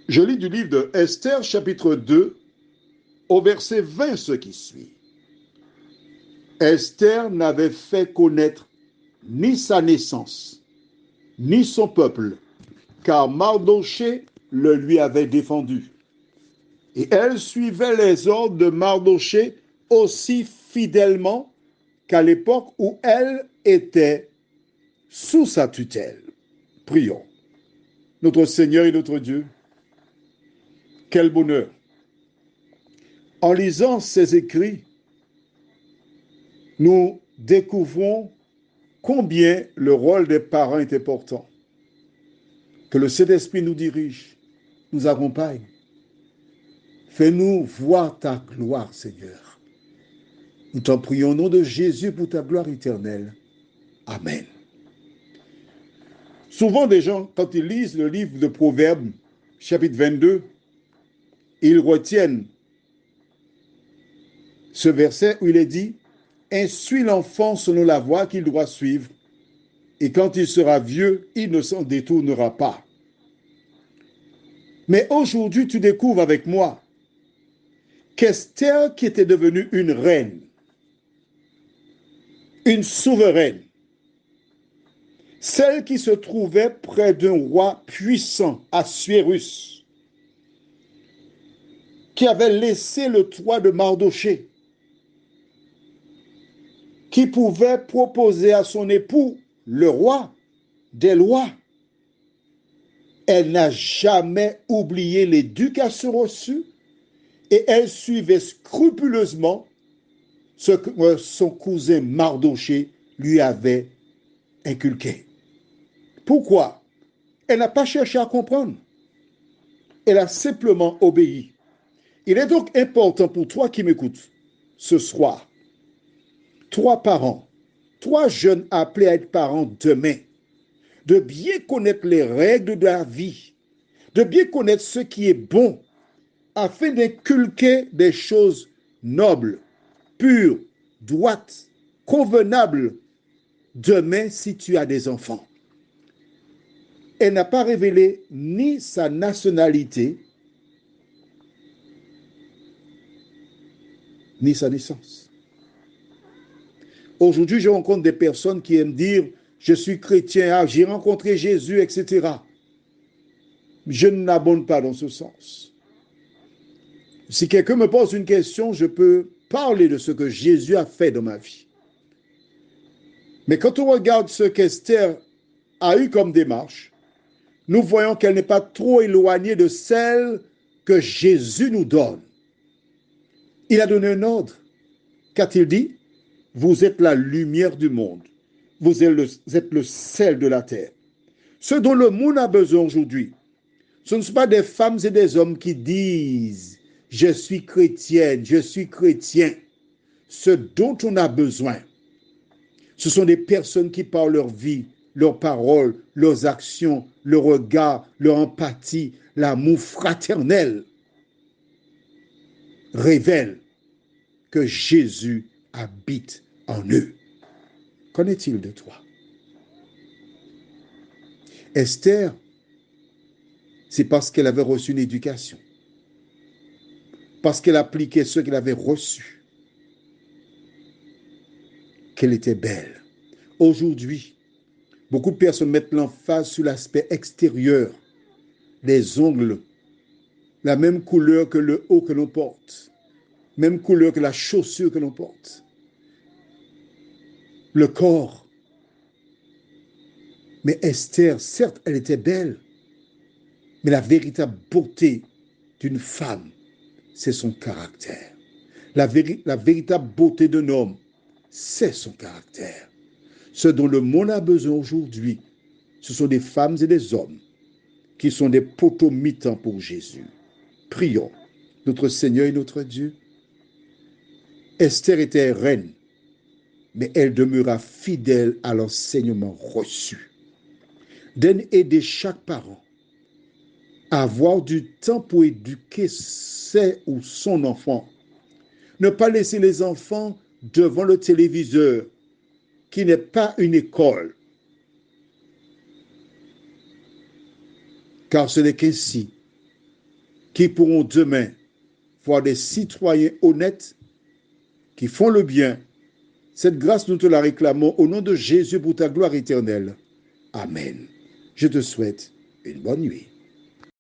Je lis du livre de Esther, chapitre 2, au verset 20, ce qui suit. Esther n'avait fait connaître ni sa naissance, ni son peuple, car Mardochée le lui avait défendu. Et elle suivait les ordres de Mardochée aussi fidèlement qu'à l'époque où elle était sous sa tutelle. Prions. Notre Seigneur et notre Dieu, quel bonheur. En lisant ces écrits, nous découvrons combien le rôle des parents est important. Que le Saint-Esprit nous dirige, nous accompagne. Fais-nous voir ta gloire, Seigneur. Nous t'en prions au nom de Jésus pour ta gloire éternelle. Amen. Souvent, des gens, quand ils lisent le livre de Proverbes, chapitre 22, ils retiennent ce verset où il est dit « Instruis l'enfant selon la voie qu'il doit suivre, et quand il sera vieux, il ne s'en détournera pas. » Mais aujourd'hui, tu découvres avec moi qu'Esther, qui était devenue une reine, une souveraine, celle qui se trouvait près d'un roi puissant, Assuérus, qui avait laissé le toit de Mardochée, qui pouvait proposer à son époux, le roi, des lois. Elle n'a jamais oublié l'éducation reçue et elle suivait scrupuleusement ce que son cousin Mardochée lui avait inculqué. Pourquoi? Elle n'a pas cherché à comprendre. Elle a simplement obéi. Il est donc important pour toi qui m'écoutes ce soir, toi parents, toi jeunes appelés à être parents demain, de bien connaître les règles de la vie, de bien connaître ce qui est bon, afin d'inculquer des choses nobles, pures, droites, convenables, demain si tu as des enfants. Elle n'a pas révélé ni sa nationalité, ni sa naissance. Aujourd'hui, je rencontre des personnes qui aiment dire « je suis chrétien, j'ai rencontré Jésus, etc. » Je n'abonde pas dans ce sens. Si quelqu'un me pose une question, je peux parler de ce que Jésus a fait dans ma vie. Mais quand on regarde ce qu'Esther a eu comme démarche, nous voyons qu'elle n'est pas trop éloignée de celle que Jésus nous donne. Il a donné un ordre. Qu'a-t-il dit? Vous êtes la lumière du monde. Vous êtes le sel de la terre. Ce dont le monde a besoin aujourd'hui, ce ne sont pas des femmes et des hommes qui disent « je suis chrétienne, je suis chrétien ». Ce dont on a besoin, ce sont des personnes qui par leur vie, leurs paroles, leurs actions, leur regard, leur empathie, l'amour fraternel révèlent que Jésus habite en eux. Qu'en est-il de toi? Esther, c'est parce qu'elle avait reçu une éducation, parce qu'elle appliquait ce qu'elle avait reçu, qu'elle était belle. Aujourd'hui, beaucoup de personnes mettent l'emphase sur l'aspect extérieur, les ongles, la même couleur que le haut que l'on porte, même couleur que la chaussure que l'on porte, le corps. Mais Esther, certes, elle était belle, mais la véritable beauté d'une femme, c'est son caractère. La véritable beauté d'un homme, c'est son caractère. Ce dont le monde a besoin aujourd'hui, ce sont des femmes et des hommes qui sont des poteaux mitants pour Jésus. Prions, notre Seigneur et notre Dieu. Esther était reine, mais elle demeura fidèle à l'enseignement reçu. D'aider chaque parent à avoir du temps pour éduquer ses ou son enfant. Ne pas laisser les enfants devant le téléviseur, qui n'est pas une école. Car ce n'est qu'ainsi qui pourront demain voir des citoyens honnêtes qui font le bien. Cette grâce, nous te la réclamons au nom de Jésus pour ta gloire éternelle. Amen. Je te souhaite une bonne nuit.